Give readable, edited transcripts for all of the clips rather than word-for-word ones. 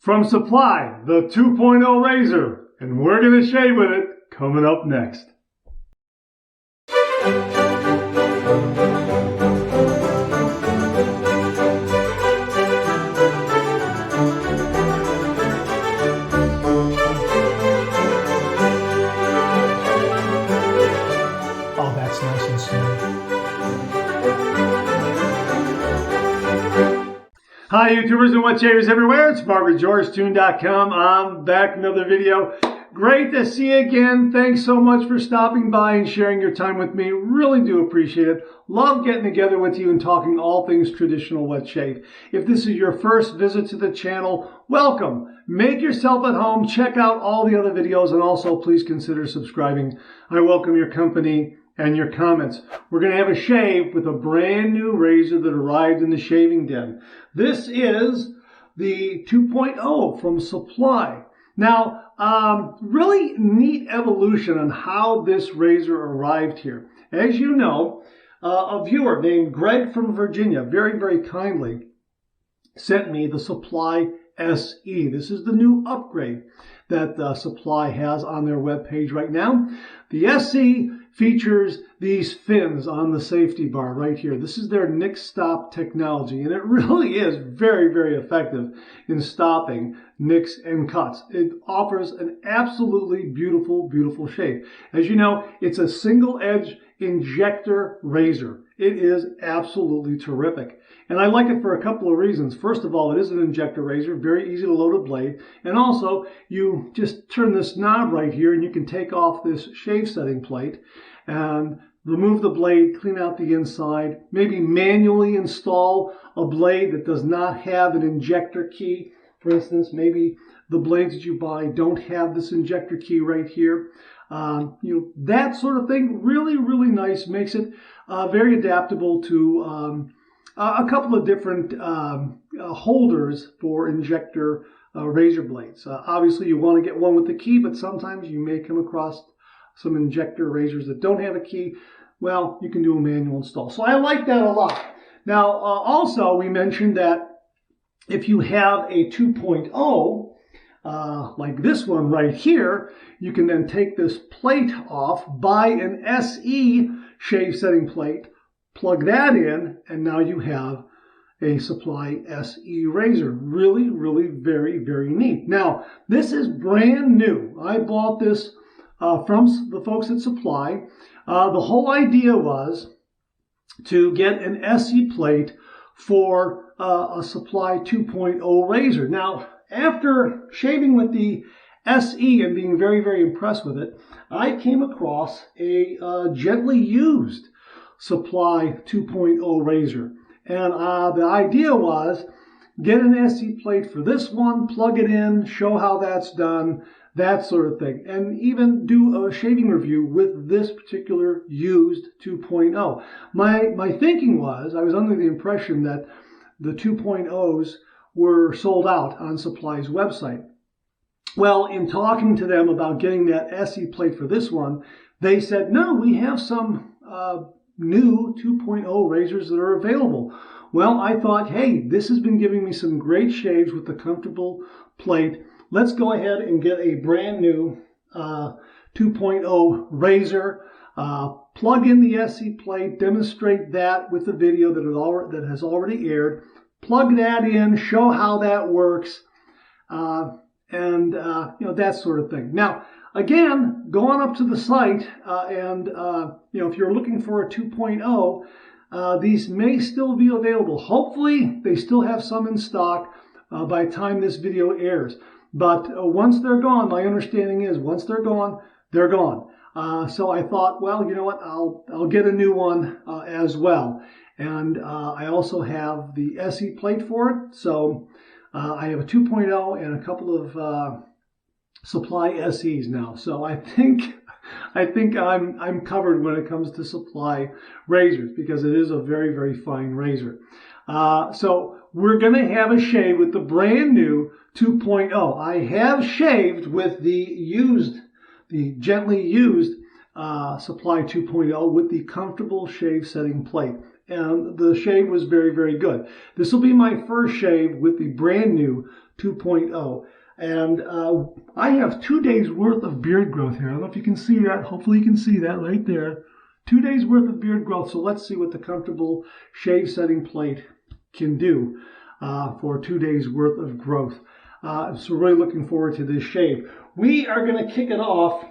From Supply, the 2.0 razor, and we're going to shave with it coming up next. Oh, that's nice and smooth. Hi YouTubers and wet shavers everywhere, it's Mark with GeorgeTune.com. I'm back with another video. Great to see you again. Thanks so much for stopping by and sharing your time with me. Really do appreciate it. Love getting together with you and talking all things traditional wet shave. If this is your first visit to the channel, welcome. Make yourself at home. Check out all the other videos and also please consider subscribing. I welcome your company and your comments. We're going to have a shave with a brand new razor that arrived in the shaving den. This is the 2.0 from Supply. Now, really neat evolution on how this razor arrived here. As you know, a viewer named Greg from Virginia very, very kindly sent me the Supply SE. This is the new upgrade that Supply has on their webpage right now. The SE features these fins on the safety bar right here. This is their nick stop technology, and it really is very, very effective in stopping nicks and cuts. It offers an absolutely beautiful, beautiful shave. As you know, it's a single edge injector razor. It is absolutely terrific. And I like it for a couple of reasons. First of all, it is an injector razor, very easy to load a blade. And also, you just turn this knob right here and you can take off this shave setting plate and remove the blade, clean out the inside, maybe manually install a blade that does not have an injector key. For instance, maybe the blades that you buy don't have this injector key right here. That sort of thing, really, really nice. Makes it very adaptable to a couple of different holders for injector razor blades. Obviously, you want to get one with the key, but sometimes you may come across some injector razors that don't have a key. Well, you can do a manual install. So I like that a lot. Now, also, we mentioned that if you have a 2.0, like this one right here, you can then take this plate off, buy an SE shave setting plate, plug that in, and now you have a Supply SE razor. Really, really very, very neat. Now, this is brand new. I bought this from the folks at Supply. The whole idea was to get an SE plate for a Supply 2.0 razor. Now, after shaving with the SE and being very, very impressed with it, I came across a gently used Supply 2.0 razor. And the idea was get an SE plate for this one, plug it in, show how that's done, that sort of thing. And even do a shaving review with this particular used 2.0. My thinking was, I was under the impression that the 2.0s were sold out on Supply's website. Well, in talking to them about getting that SE plate for this one, they said, no, we have some new 2.0 razors that are available. Well, I thought, hey, this has been giving me some great shaves with the comfortable plate. Let's go ahead and get a brand new 2.0 razor, plug in the SE plate, demonstrate that with the video that has already aired, plug that in, show how that works, and that sort of thing. Now, again, go on up to the site, and if you're looking for a 2.0, these may still be available. Hopefully, they still have some in stock by the time this video airs. But once they're gone, my understanding is once they're gone, they're gone. So I thought, well, you know what? I'll get a new one as well. And I also have the SE plate for it. So I have a 2.0 and a couple of Supply SEs now. So I think I'm covered when it comes to Supply razors because it is a very, very fine razor. So we're going to have a shave with the brand new 2.0. I have shaved with the gently used Supply 2.0 with the comfortable shave setting plate. and the shave was very, very good. This will be my first shave with the brand new 2.0. And I have 2 days worth of beard growth here. I don't know if you can see that. Hopefully you can see that right there. 2 days worth of beard growth. So let's see what the comfortable shave setting plate can do for 2 days worth of growth. So really looking forward to this shave. We are going to kick it off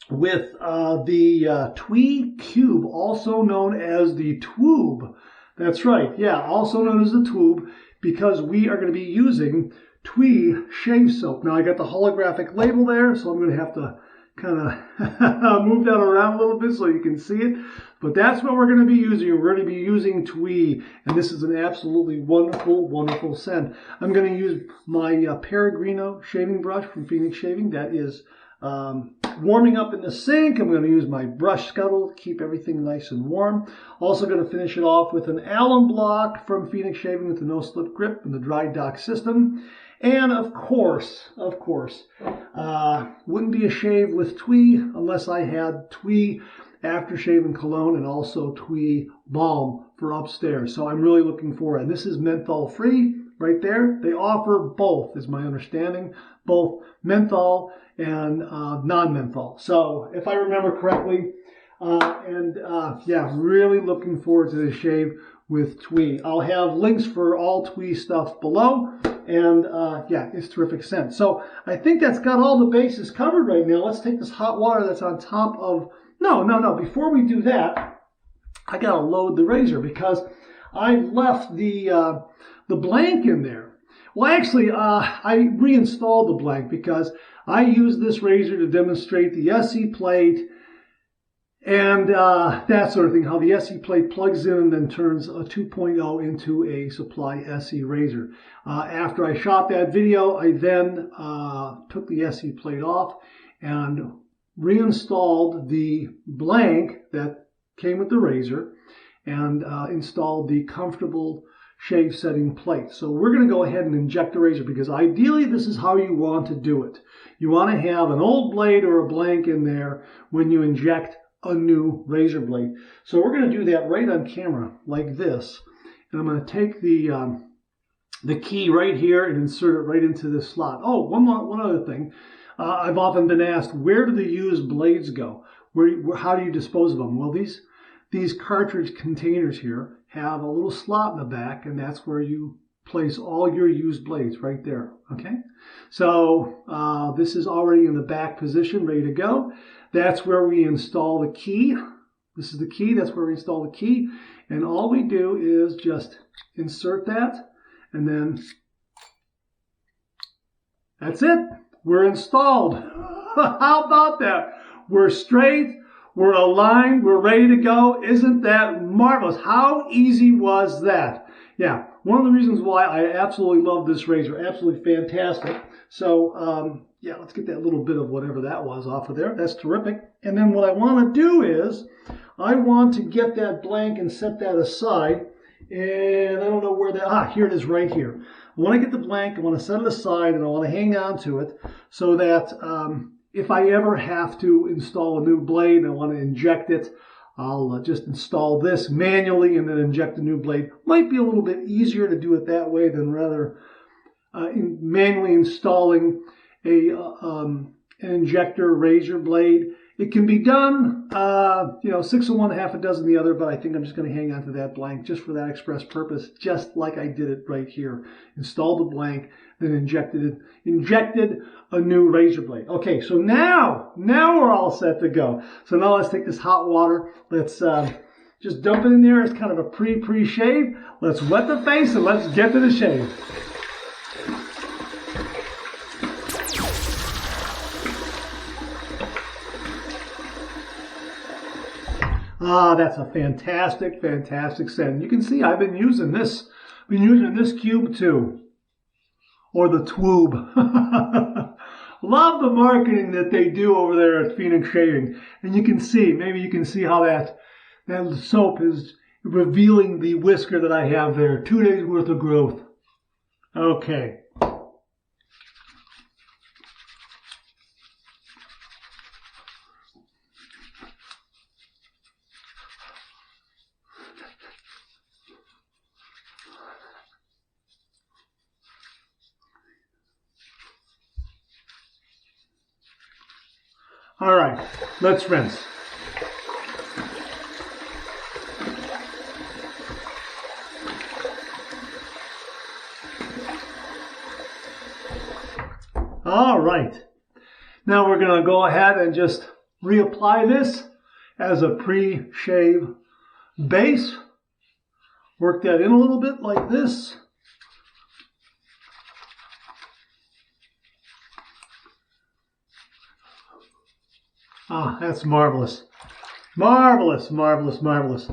with the Twee Cube, also known as the Twoob. That's right. Yeah, also known as the Twoob, because we are going to be using Twee shave soap. Now I got the holographic label there, so I'm going to have to kind of move that around a little bit so you can see it. But that's what we're going to be using. We're going to be using Twee, and this is an absolutely wonderful, wonderful scent. I'm going to use my Peregrino shaving brush from Phoenix Shaving. That is warming up in the sink. I'm going to use my brush scuttle to keep everything nice and warm. Also going to finish it off with an alum block from Phoenix Shaving with the no-slip grip and the dry dock system. And of course, wouldn't be a shave with Twee unless I had Twee aftershave and cologne and also Twee balm for upstairs. So I'm really looking forward. And this is menthol free right there. They offer both, is my understanding, both menthol and non-menthol. So if I remember correctly, yeah, really looking forward to this shave with Twee. I'll have links for all Twee stuff below. And yeah, it's terrific scent. So I think that's got all the bases covered right now. Let's take this hot water that's on top of... No. Before we do that, I got to load the razor because I've left the blank in there. Well, actually, I reinstalled the blank because I used this razor to demonstrate the SE plate and that sort of thing, how the SE plate plugs in and then turns a 2.0 into a Supply SE razor. After I shot that video, I then took the SE plate off and reinstalled the blank that came with the razor and installed the comfortable shave setting plate. So we're going to go ahead and inject the razor because ideally this is how you want to do it. You want to have an old blade or a blank in there when you inject a new razor blade. So we're going to do that right on camera like this. And I'm going to take the key right here and insert it right into this slot. Oh, one other thing. I've often been asked, where do the used blades go? How do you dispose of them? Well, these cartridge containers here have a little slot in the back, and that's where you place all your used blades right there. Okay? So this is already in the back position, ready to go. That's where we install the key. This is the key. That's where we install the key. And all we do is just insert that. And then that's it. We're installed. How about that? We're straight. We're aligned. We're ready to go. Isn't that marvelous? How easy was that? Yeah. One of the reasons why I absolutely love this razor. Absolutely fantastic. So, yeah, let's get that little bit of whatever that was off of there. That's terrific. And then what I want to do is I want to get that blank and set that aside. And I don't know where that... here it is right here. I want to get the blank. I want to set it aside, and I want to hang on to it so that if I ever have to install a new blade and I want to inject it, I'll just install this manually and then inject a new blade. Might be a little bit easier to do it that way than rather manually installing an injector razor blade. It can be done, 6 of one, half a dozen the other, but I think I'm just going to hang on to that blank just for that express purpose, just like I did it right here. Installed the blank, then injected a new razor blade. Okay, so now we're all set to go. So now let's take this hot water. Let's just dump it in there as kind of a pre-shave. Let's wet the face and let's get to the shave. That's a fantastic, fantastic scent. You can see I've been using this. Cube too, or the Twoob. Love the marketing that they do over there at Phoenix Shaving, and you can see, maybe you can see how that soap is revealing the whisker that I have there. 2 days worth of growth. Okay. All right, let's rinse. All right, now we're going to go ahead and just reapply this as a pre-shave base. Work that in a little bit like this. Ah, that's marvelous. Marvelous, marvelous, marvelous.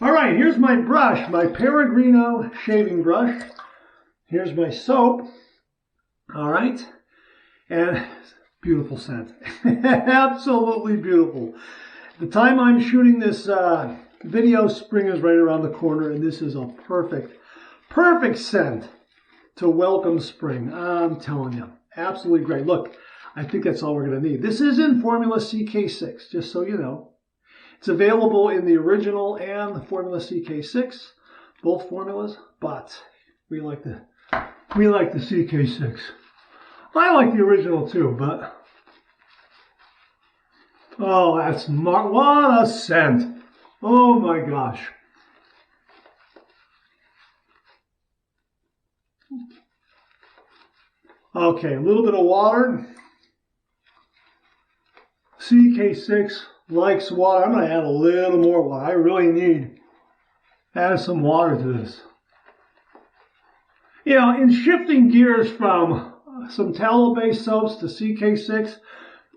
All right, here's my brush, my Peregrino shaving brush. Here's my soap. All right, and beautiful scent. Absolutely beautiful. The time I'm shooting this video, spring is right around the corner, and this is a perfect scent to welcome spring. I'm telling you, absolutely great. Look, I think that's all we're going to need. This is in Formula CK6, just so you know. It's available in the original and the Formula CK6, both formulas, but we like the CK6. I like the original too, but oh, that's what a scent. Oh my gosh. Okay, a little bit of water. CK6 likes water. I'm going to add a little more water. I really need to add some water to this. You know, in shifting gears from some tallow-based soaps to CK6,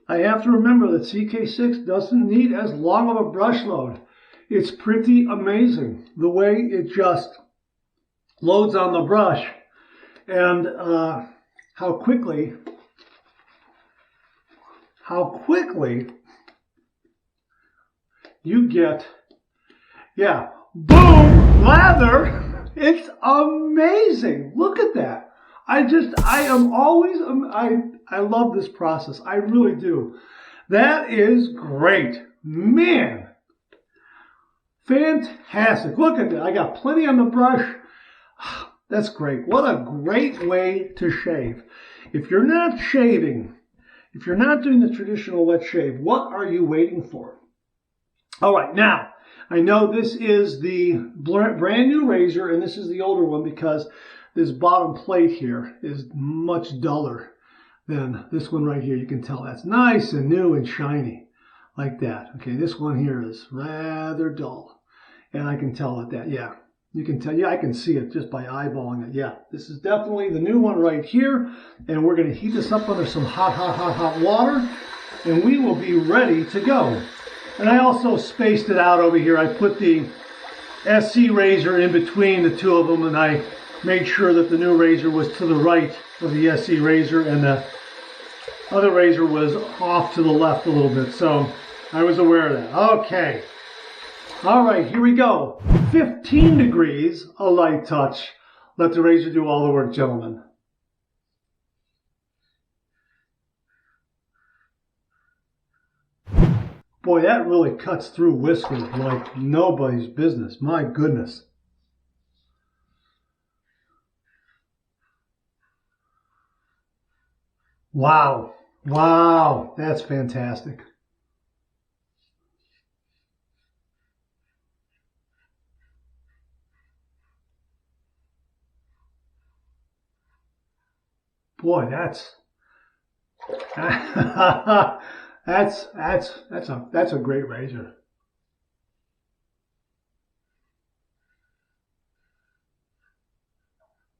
I have to remember that CK6 doesn't need as long of a brush load. It's pretty amazing the way it just loads on the brush and how quickly you get, yeah, boom, lather. It's amazing. Look at that. I love this process. I really do. That is great. Man, fantastic. Look at that. I got plenty on the brush. That's great. What a great way to shave. If you're not shaving, if you're not doing the traditional wet shave, what are you waiting for? All right, now, I know this is the brand new razor and this is the older one because this bottom plate here is much duller than this one right here. You can tell that's nice and new and shiny like that. Okay, this one here is rather dull. And I can tell that, yeah. You can tell, yeah, I can see it just by eyeballing it. Yeah, this is definitely the new one right here. And we're going to heat this up under some hot water. And we will be ready to go. And I also spaced it out over here. I put the SC razor in between the two of them. And I made sure that the new razor was to the right of the SC razor. And the other razor was off to the left a little bit. So I was aware of that. Okay. All right, here we go. 15 degrees, a light touch. Let the razor do all the work, gentlemen. Boy, that really cuts through whiskers like nobody's business. My goodness. Wow. Wow, that's fantastic. Boy, that's a great razor.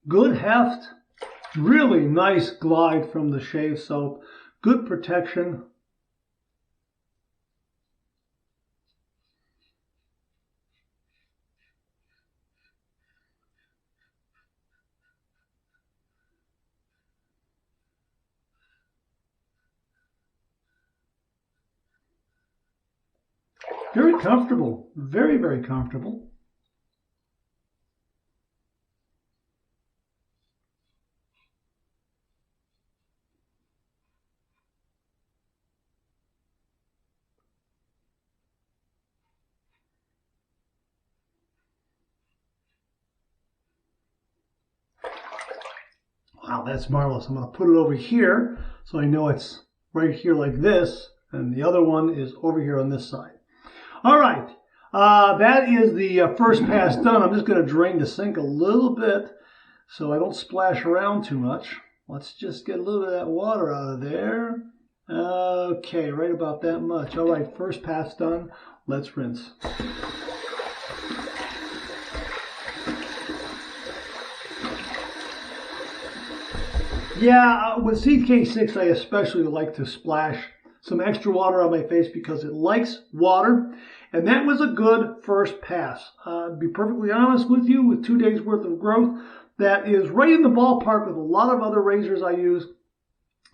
Good heft, really nice glide from the shave soap, good protection. Very comfortable, very, very comfortable. Wow, that's marvelous. I'm going to put it over here so I know it's right here like this. and the other one is over here on this side. All right, that is the first pass done. I'm just going to drain the sink a little bit so I don't splash around too much. Let's just get a little bit of that water out of there. Okay, right about that much. All right, first pass done. Let's rinse. Yeah, with CK6, I especially like to splash some extra water on my face because it likes water. And that was a good first pass. To be perfectly honest with you, with 2 days worth of growth, that is right in the ballpark with a lot of other razors I use.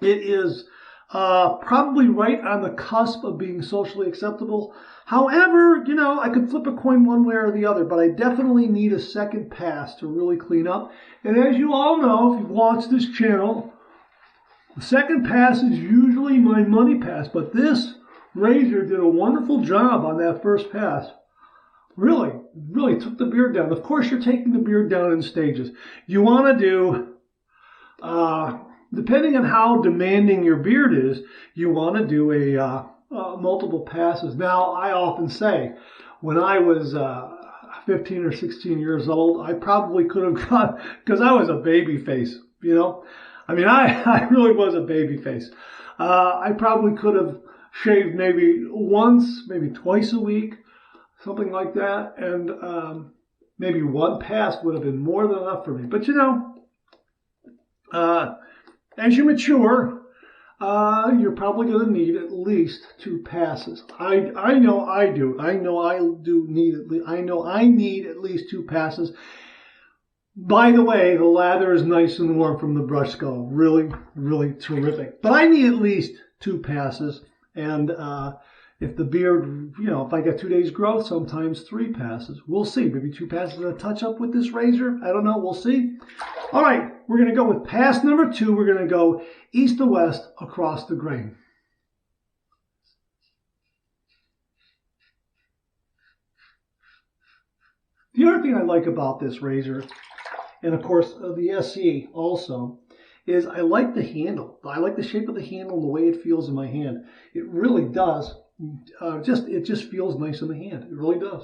It is probably right on the cusp of being socially acceptable. However, you know, I could flip a coin one way or the other, but I definitely need a second pass to really clean up. And as you all know, if you've watched this channel, the second pass is usually my money pass, but this razor did a wonderful job on that first pass. Really took the beard down. Of course, you're taking the beard down in stages. You want to do, depending on how demanding your beard is, you want to do a multiple passes. Now, I often say, when I was 15 or 16 years old, I probably could have gone, because I was a baby face, you know. I mean, I really was a baby face. I probably could have shaved maybe once, maybe twice a week, something like that, and maybe one pass would have been more than enough for me. But you know, as you mature, you're probably going to need at least 2 passes. I know I do. I know I need at least 2 passes. By the way, the lather is nice and warm from the brush skull. Really terrific. But I need at least 2 passes. And if the beard, you know, if I get 2 days growth, sometimes 3 passes. We'll see. Maybe 2 passes and a touch up with this razor. I don't know. We'll see. All right. We're going to go with pass number 2. We're going to go east to west across the grain. The other thing I like about this razor, and of course the SE also, is I like the handle. I like the shape of the handle and the way it feels in my hand. It really does. It just feels nice in the hand. It really does.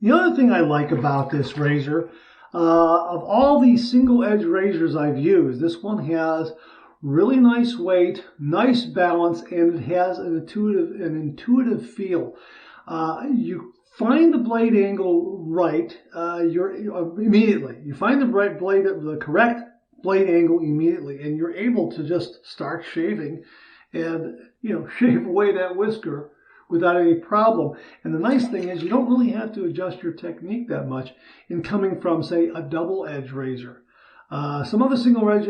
The other thing I like about this razor, of all these single edge razors I've used, this one has really nice weight, nice balance, and it has an intuitive feel. You find the blade angle right, immediately. You find the correct blade angle immediately, and you're able to just start shaving and, you know, shave away that whisker without any problem. And the nice thing is you don't really have to adjust your technique that much in coming from, say, a double edge razor. Some other single edge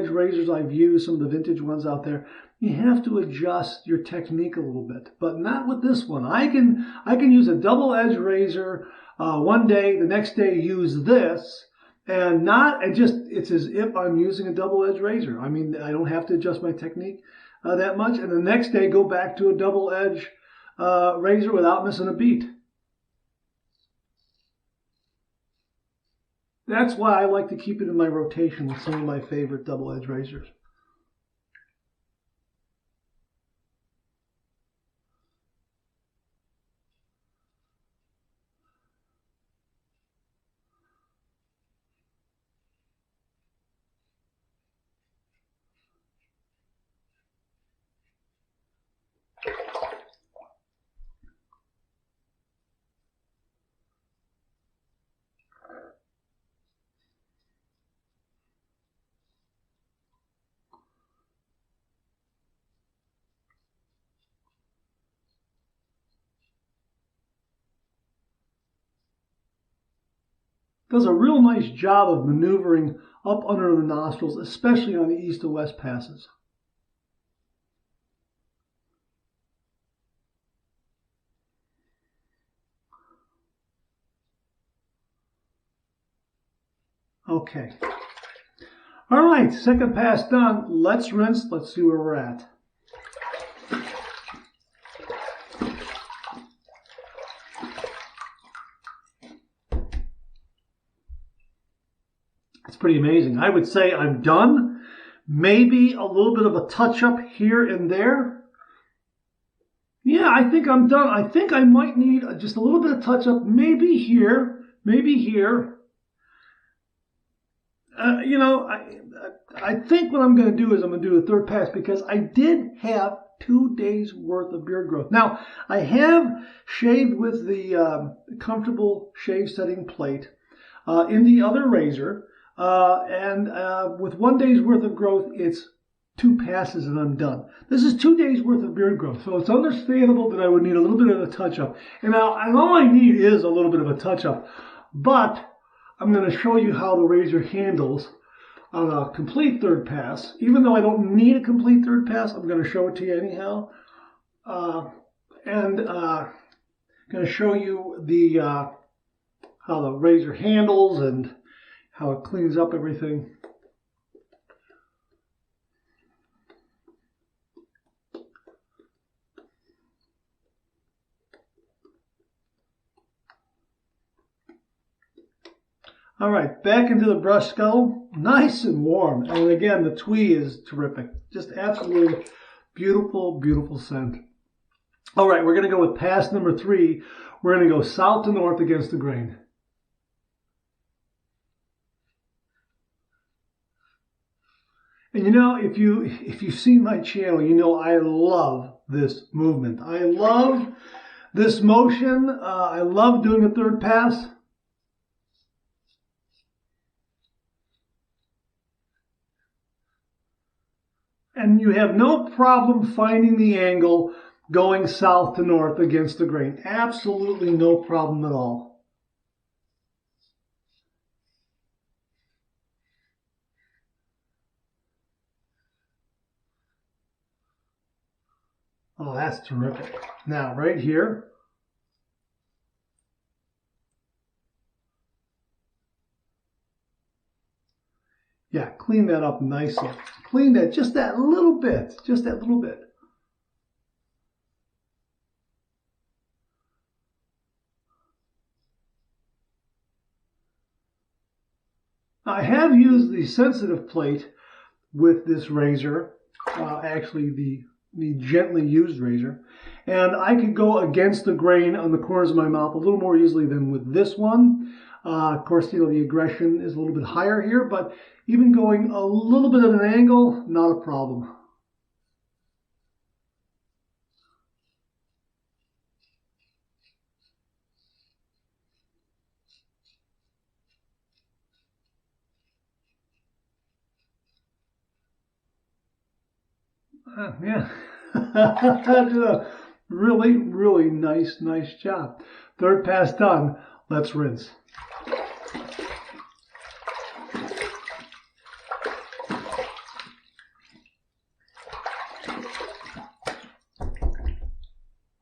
razors I've used, some of the vintage ones out there, you have to adjust your technique a little bit, but not with this one. I can use a double edge razor one day, the next day use this, it's as if I'm using a double edge razor. I mean, I don't have to adjust my technique that much, and the next day go back to a double edge razor without missing a beat. That's why I like to keep it in my rotation with some of my favorite double edge razors. Does a real nice job of maneuvering up under the nostrils, especially on the east to west passes. Okay. All right, second pass done. Let's rinse. Let's see where we're at. It's pretty amazing. I would say I'm done. Maybe a little bit of a touch-up here and there. Yeah, I think I'm done. I think I might need just a little bit of touch-up, maybe here, maybe here. You know, I think what I'm going to do is I'm going to do the third pass because I did have 2 days worth of beard growth. Now, I have shaved with the comfortable shave setting plate in the other razor. With 1 day's worth of growth, it's 2 passes and I'm done. This is 2 days worth of beard growth, so it's understandable that I would need a little bit of a touch-up. And all I need is a little bit of a touch-up. But I'm going to show you how the razor handles on a complete third pass. Even though I don't need a complete third pass, I'm going to show it to you anyhow. I'm going to show you the how the razor handles and how it cleans up everything. All right, back into the brush skull, nice and warm. And again, the twee is terrific. Just absolutely beautiful, beautiful scent. All right, we're going to go with pass number 3. We're going to go south to north against the grain. And you know, if you've seen my channel, you know I love this movement. I love this motion. I love doing a third pass. And you have no problem finding the angle going south to north against the grain. Absolutely no problem at all. Oh, that's terrific. Now, right here. Yeah, clean that up nicely. Clean that just that little bit. Just that little bit. I have used the sensitive plate with this razor, actually the gently used razor, and I could go against the grain on the corners of my mouth a little more easily than with this one. Of course, you know, the aggression is a little bit higher here, but even going a little bit at an angle, not a problem. Yeah, did a really, really nice job. Third pass done. Let's rinse.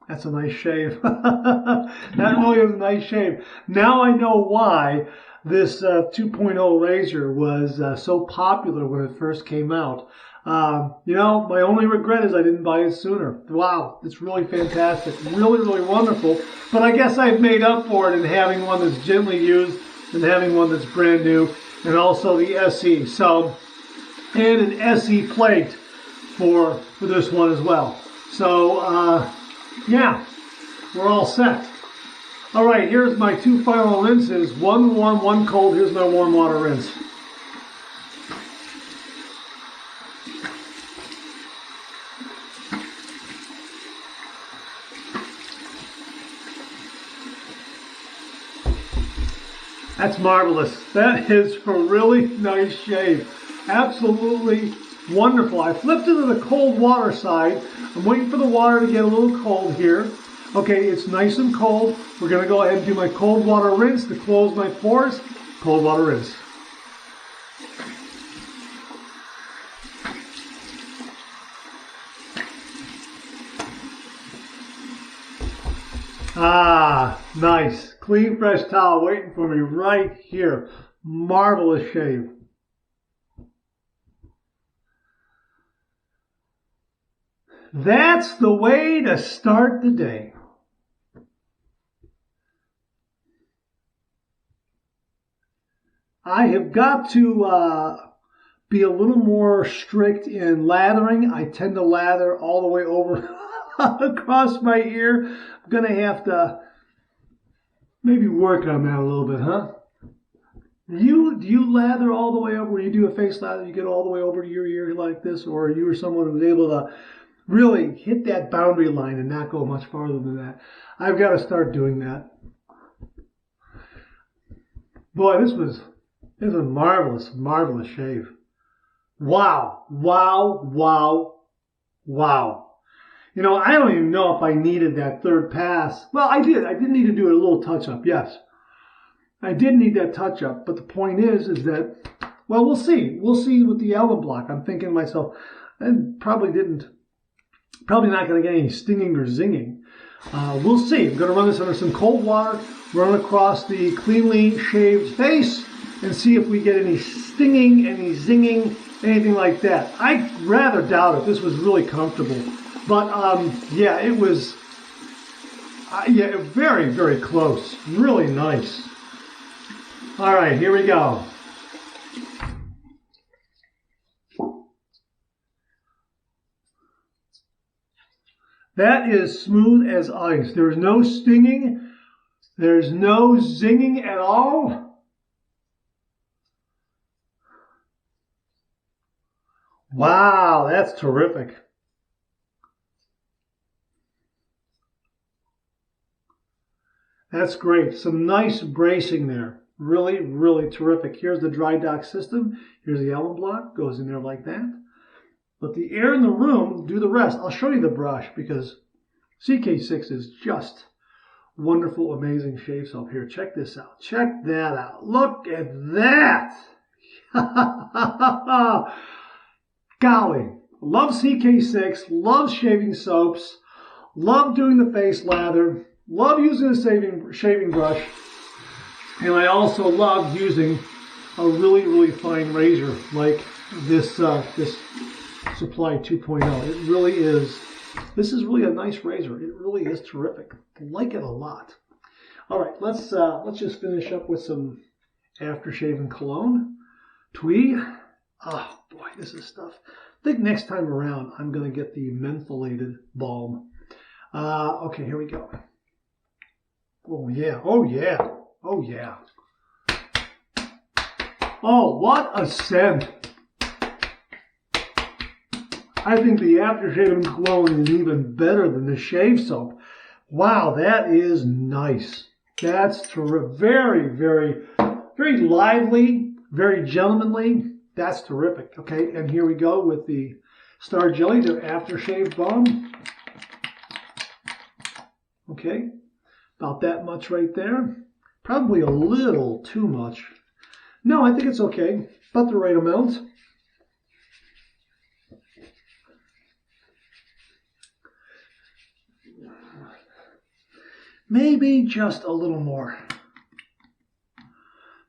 That's a nice shave. That really is a nice shave. Now I know why this 2.0 razor was so popular when it first came out. You know, my only regret is I didn't buy it sooner. Wow, it's really fantastic. Really, really wonderful. But I guess I've made up for it in having one that's gently used and having one that's brand new, and also the SE. So, and an SE plate for this one as well. So, yeah, we're all set. All right, here's my 2 final rinses. One warm, one cold. Here's my warm water rinse. That's marvelous. That is a really nice shave. Absolutely wonderful. I flipped it to the cold water side. I'm waiting for the water to get a little cold here. Okay, it's nice and cold. We're going to go ahead and do my cold water rinse to close my pores. Cold water rinse. Ah, nice. Clean, fresh towel waiting for me right here. Marvelous shave. That's the way to start the day. I have got to be a little more strict in lathering. I tend to lather all the way over across my ear. I'm going to have to maybe work on that a little bit, huh? Do you lather all the way over? When you do a face lather, you get all the way over to your ear like this? Or are you someone who's able to really hit that boundary line and not go much farther than that? I've got to start doing that. Boy, this was a marvelous, marvelous shave. Wow, wow, wow, wow. You know, I don't even know if I needed that third pass. Well, I did. I did need to do a little touch-up, yes. I did need that touch-up, but the point is that, well, we'll see. We'll see with the album block. I'm thinking to myself, I probably not going to get any stinging or zinging. We'll see. I'm going to run this under some cold water, run it across the cleanly shaved face, and see if we get any stinging, any zinging, anything like that. I rather doubt it. This was really comfortable. But, yeah, it was, very, very close. Really nice. All right, here we go. That is smooth as ice. There's no stinging. There's no zinging at all. Wow, that's terrific. That's great. Some nice bracing there. Really, really terrific. Here's the dry dock system. Here's the alum block. Goes in there like that. Let the air in the room do the rest. I'll show you the brush because CK6 is just wonderful, amazing shave soap. Here, check this out. Check that out. Look at that. Golly. Love CK6. Love shaving soaps. Love doing the face lather. Love using a shaving brush. And I also love using a really, really fine razor like this this Supply 2.0. It really is. This is really a nice razor. It really is terrific. I like it a lot. All right, let's just finish up with some aftershave and cologne. Twee. Oh boy, this is stuff. I think next time around I'm going to get the mentholated balm. Okay, here we go. Oh yeah, oh yeah, oh yeah. Oh, what a scent. I think the aftershave and cologne is even better than the shave soap. Wow, that is nice. That's terrific. Very, very, very lively, very gentlemanly. That's terrific. Okay, and here we go with the Star Jelly, their aftershave balm. Okay, about that much right there. Probably a little too much. No, I think it's okay. About the right amount. Maybe just a little more.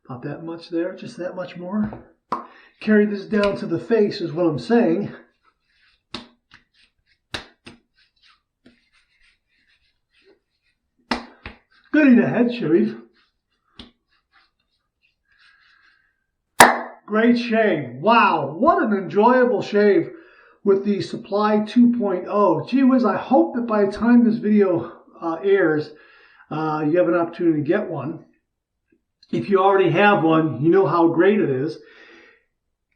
About that much there, just that much more. Carry this down to the face is what I'm saying. Gonna need a head shave. Great shave. Wow, what an enjoyable shave with the Supply 2.0. Gee whiz, I hope that by the time this video airs, you have an opportunity to get one. If you already have one, you know how great it is.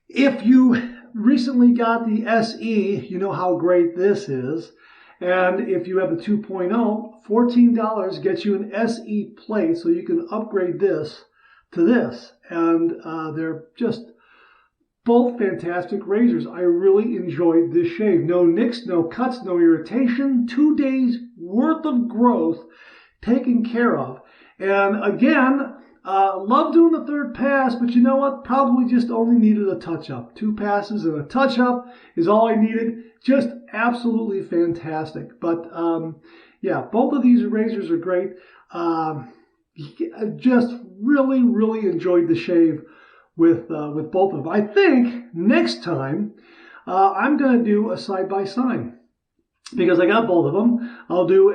If you recently got the SE, you know how great this is. And if you have the 2.0, $14 gets you an SE plate, so you can upgrade this to this. And they're just both fantastic razors. I really enjoyed this shave. No nicks, no cuts, no irritation. 2 days worth of growth taken care of. And again, love doing the third pass, but you know what? Probably just only needed a touch-up. 2 passes and a touch-up is all I needed. Just absolutely fantastic. But yeah, both of these razors are great. just really, really enjoyed the shave with both of them. I think next time I'm going to do a side-by-side because I got both of them. I'll do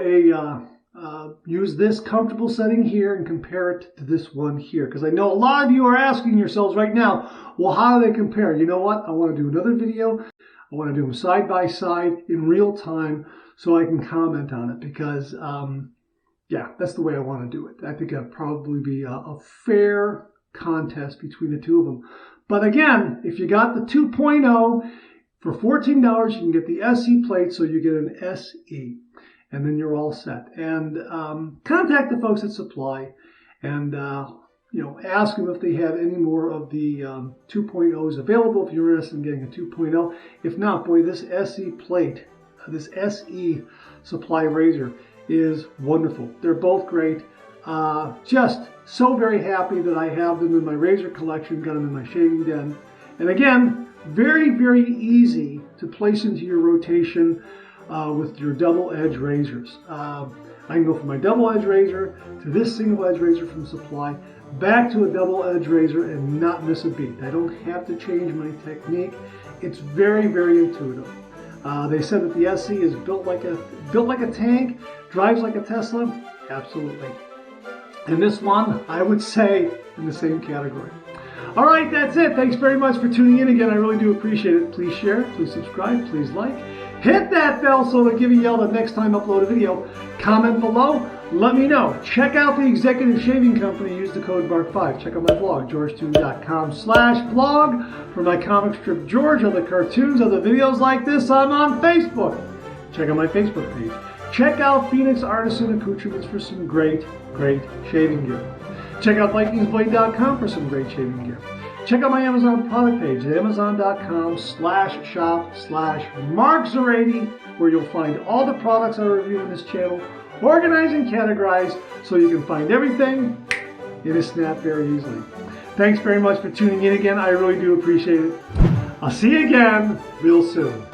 use this comfortable setting here and compare it to this one here, because I know a lot of you are asking yourselves right now, well, how do they compare? You know what? I want to do another video. I want to do them side by side in real time so I can comment on it, because yeah, that's the way I want to do it. I think it'll probably be a fair contest between the two of them. But again, if you got the 2.0 for $14, you can get the SE plate, so you get an SE. And then you're all set. And contact the folks at Supply and ask them if they have any more of the 2.0s available if you're interested in getting a 2.0. If not, boy, this SE plate, this SE Supply razor is wonderful. They're both great. Just so very happy that I have them in my razor collection, got them in my shaving den. And again, very, very easy to place into your rotation with your double edge razors. I can go from my double edge razor to this single edge razor from Supply, back to a double edge razor and not miss a beat. I don't have to change my technique. It's very, very intuitive. They said that the SE is built like a tank, drives like a Tesla. Absolutely. And this one, I would say, in the same category. All right, that's it. Thanks very much for tuning in again. I really do appreciate it. Please share, please subscribe, please like. Hit that bell so they'll give you a yell the next time I upload a video. Comment below. Let me know. Check out the Executive Shaving Company. Use the code BARK5. Check out my blog, georgetoon.com/blog. For my comic strip George, other cartoons, other videos like this, I'm on Facebook. Check out my Facebook page. Check out Phoenix Artisan Accoutrements for some great, great shaving gear. Check out VikingsBlade.com for some great shaving gear. Check out my Amazon product page at amazon.com/shop/MarkZerati, where you'll find all the products I review in this channel, organized and categorized so you can find everything in a snap very easily. Thanks very much for tuning in again. I really do appreciate it. I'll see you again real soon.